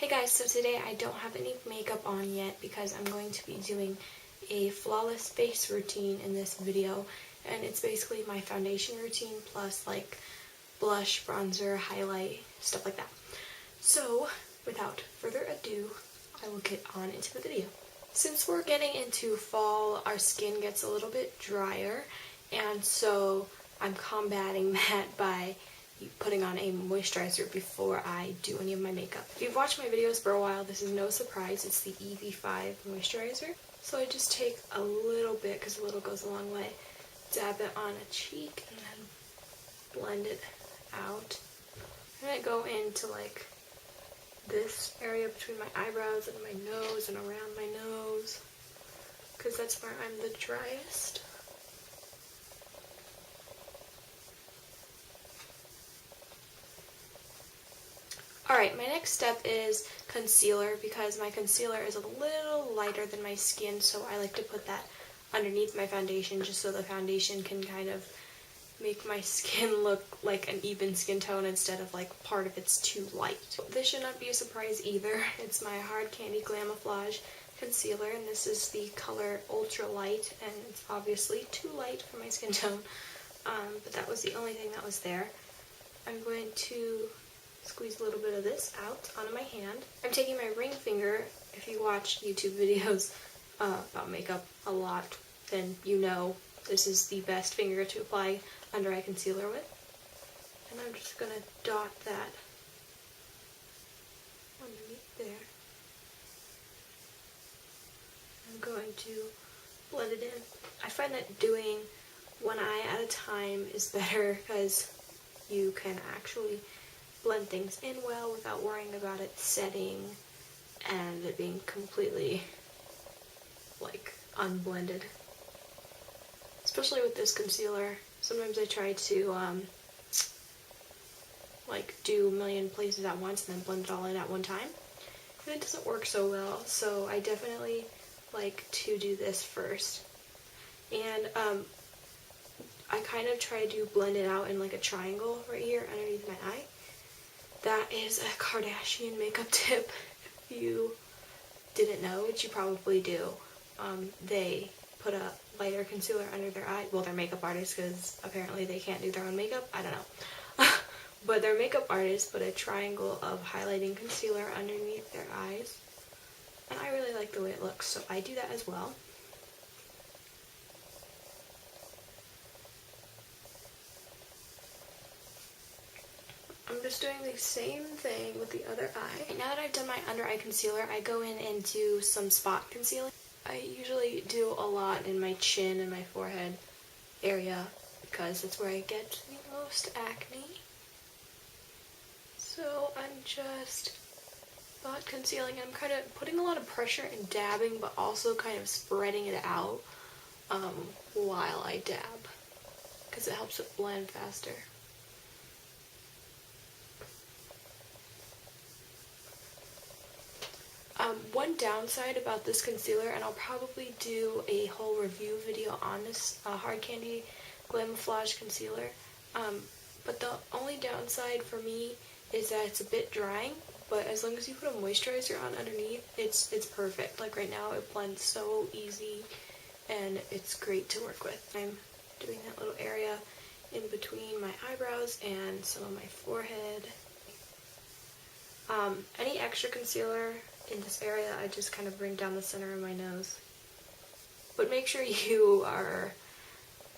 Hey guys, so today I don't have any makeup on yet because I'm going to be doing a flawless face routine in this video, and it's basically my foundation routine plus like blush, bronzer, highlight, stuff like that. So without further ado, I will get on into the video. Since we're getting into fall, our skin gets a little bit drier, and so I'm combating that by putting on a moisturizer before I do any of my makeup. If you've watched my videos for a while, this is no surprise. It's the EV5 moisturizer. So I just take a little bit, because a little goes a long way, dab it on a cheek, and then blend it out. And I go into like this area between my eyebrows and my nose and around my nose, because that's where I'm the driest. Alright, my next step is concealer, because my concealer is a little lighter than my skin, so I like to put that underneath my foundation just so the foundation can kind of make my skin look like an even skin tone instead of like part of it's too light. This should not be a surprise either. It's my Hard Candy Glamouflage concealer, and this is the color Ultra Light, and it's obviously too light for my skin tone, but that was the only thing that was there. I'm going to squeeze a little bit of this out onto my hand. I'm taking my ring finger. If you watch YouTube videos about makeup a lot, then you know this is the best finger to apply under eye concealer with. And I'm just going to dot that underneath there. I'm going to blend it in. I find that doing one eye at a time is better because you can actually blend things in well without worrying about it setting and it being completely like unblended. Especially with this concealer, sometimes I try to like do a million places at once and then blend it all in at one time, and it doesn't work so well, so I definitely like to do this first. And I kind of try to blend it out in like a triangle right here underneath my eye. That is a Kardashian makeup tip. If you didn't know, which you probably do, they put a lighter concealer under their eye. Well, they're makeup artists because apparently they can't do their own makeup. I don't know. But they're makeup artists put a triangle of highlighting concealer underneath their eyes. And I really like the way it looks, so I do that as well. I'm just doing the same thing with the other eye. Now that I've done my under eye concealer, I go in and do some spot concealing. I usually do a lot in my chin and my forehead area because that's where I get the most acne. So I'm just spot concealing. I'm kind of putting a lot of pressure and dabbing, but also kind of spreading it out while I dab because it helps it blend faster. One downside about this concealer, and I'll probably do a whole review video on this Hard Candy Glamouflage concealer, but the only downside for me is that it's a bit drying, but as long as you put a moisturizer on underneath, it's perfect. Like right now, it blends so easy, and it's great to work with. I'm doing that little area in between my eyebrows and some of my forehead. Any extra concealer in this area, I just kind of bring down the center of my nose. But make sure you are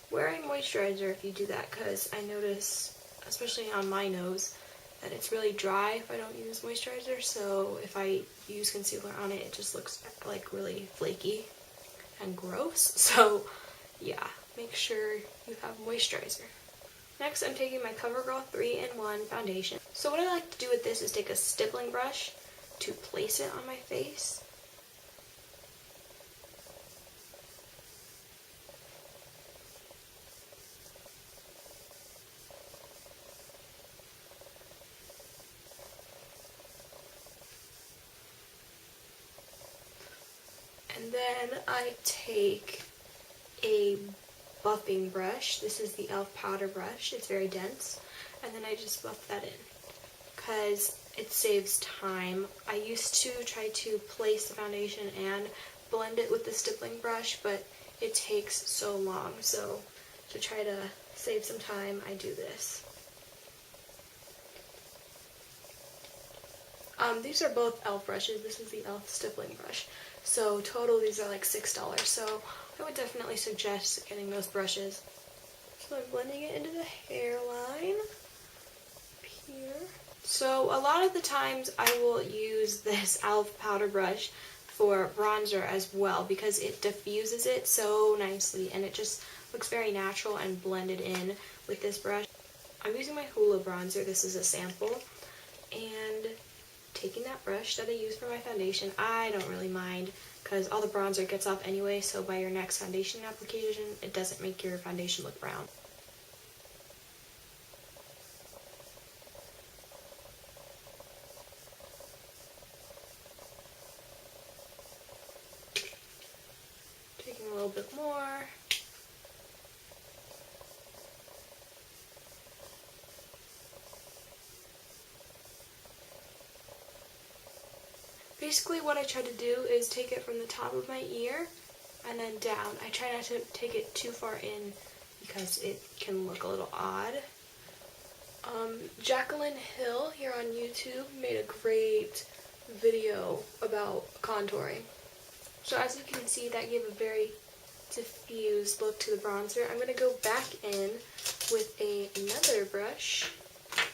wearing moisturizer if you do that, because I notice, especially on my nose, that it's really dry if I don't use moisturizer, so if I use concealer on it, it just looks like really flaky and gross. So yeah, make sure you have moisturizer. Next, I'm taking my CoverGirl 3-in-1 foundation. So what I like to do with this is take a stippling brush to place it on my face. And then I take a buffing brush. This is the e.l.f. powder brush. It's very dense. And then I just buff that in, because it saves time. I used to try to place the foundation and blend it with the stippling brush, but it takes so long, so to try to save some time, I do this. These are both e.l.f. brushes. This is the e.l.f. stippling brush. So total these are like $6, so I would definitely suggest getting those brushes. So I'm blending it into the hairline here. So a lot of the times I will use this e.l.f. powder brush for bronzer as well because it diffuses it so nicely and it just looks very natural and blended in with this brush. I'm using my Hoola bronzer. This is a sample, and taking that brush that I use for my foundation, I don't really mind because all the bronzer gets off anyway, so by your next foundation application, it doesn't make your foundation look brown. Taking a little bit more. Basically what I try to do is take it from the top of my ear and then down. I try not to take it too far in because it can look a little odd. Jacqueline Hill here on YouTube made a great video about contouring. So as you can see, that gave a very diffused look to the bronzer. I'm going to go back in with another brush.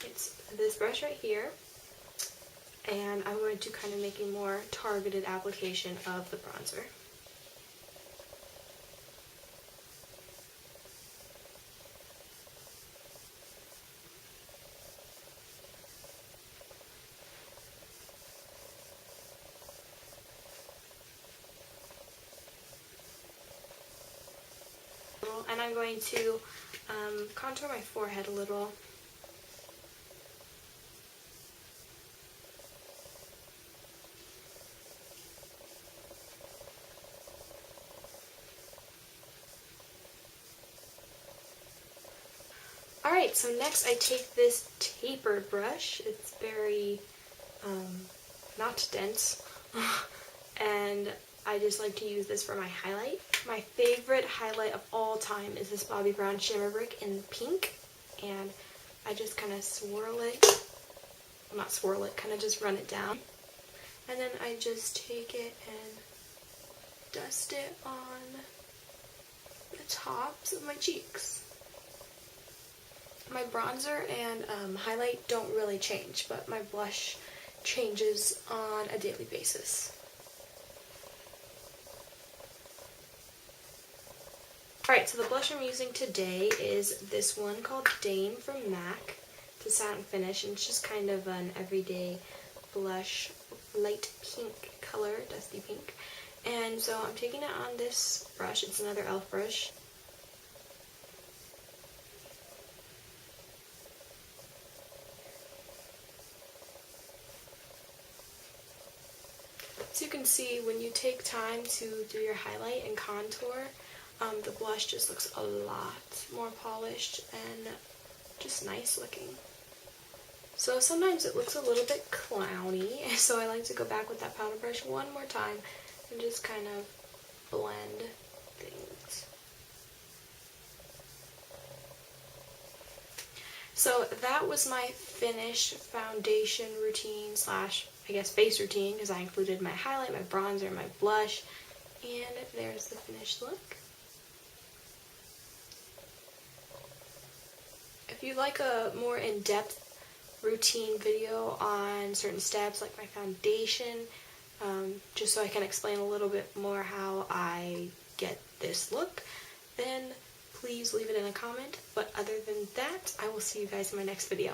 It's this brush right here. And I'm going to kind of make a more targeted application of the bronzer. And I'm going to contour my forehead a little. Alright, so next I take this tapered brush. It's very, not dense, and I just like to use this for my highlight. My favorite highlight of all time is this Bobbi Brown Shimmer Brick in pink, and I just kind of swirl it, well, not swirl it, kind of just run it down, and then I just take it and dust it on the tops of my cheeks. My bronzer and highlight don't really change, but my blush changes on a daily basis. Alright, so the blush I'm using today is this one called Dame from MAC. It's a satin finish, and it's just kind of an everyday blush, light pink color, dusty pink. And so I'm taking it on this brush. It's another e.l.f. brush. So you can see when you take time to do your highlight and contour, the blush just looks a lot more polished and just nice looking. So sometimes it looks a little bit clowny, so I like to go back with that powder brush one more time and just kind of blend things. So that was my finished foundation routine slash, I guess, face routine, because I included my highlight, my bronzer, my blush, and there's the finished look. If you'd like a more in-depth routine video on certain steps like my foundation, just so I can explain a little bit more how I get this look, then please leave it in a comment. But other than that, I will see you guys in my next video.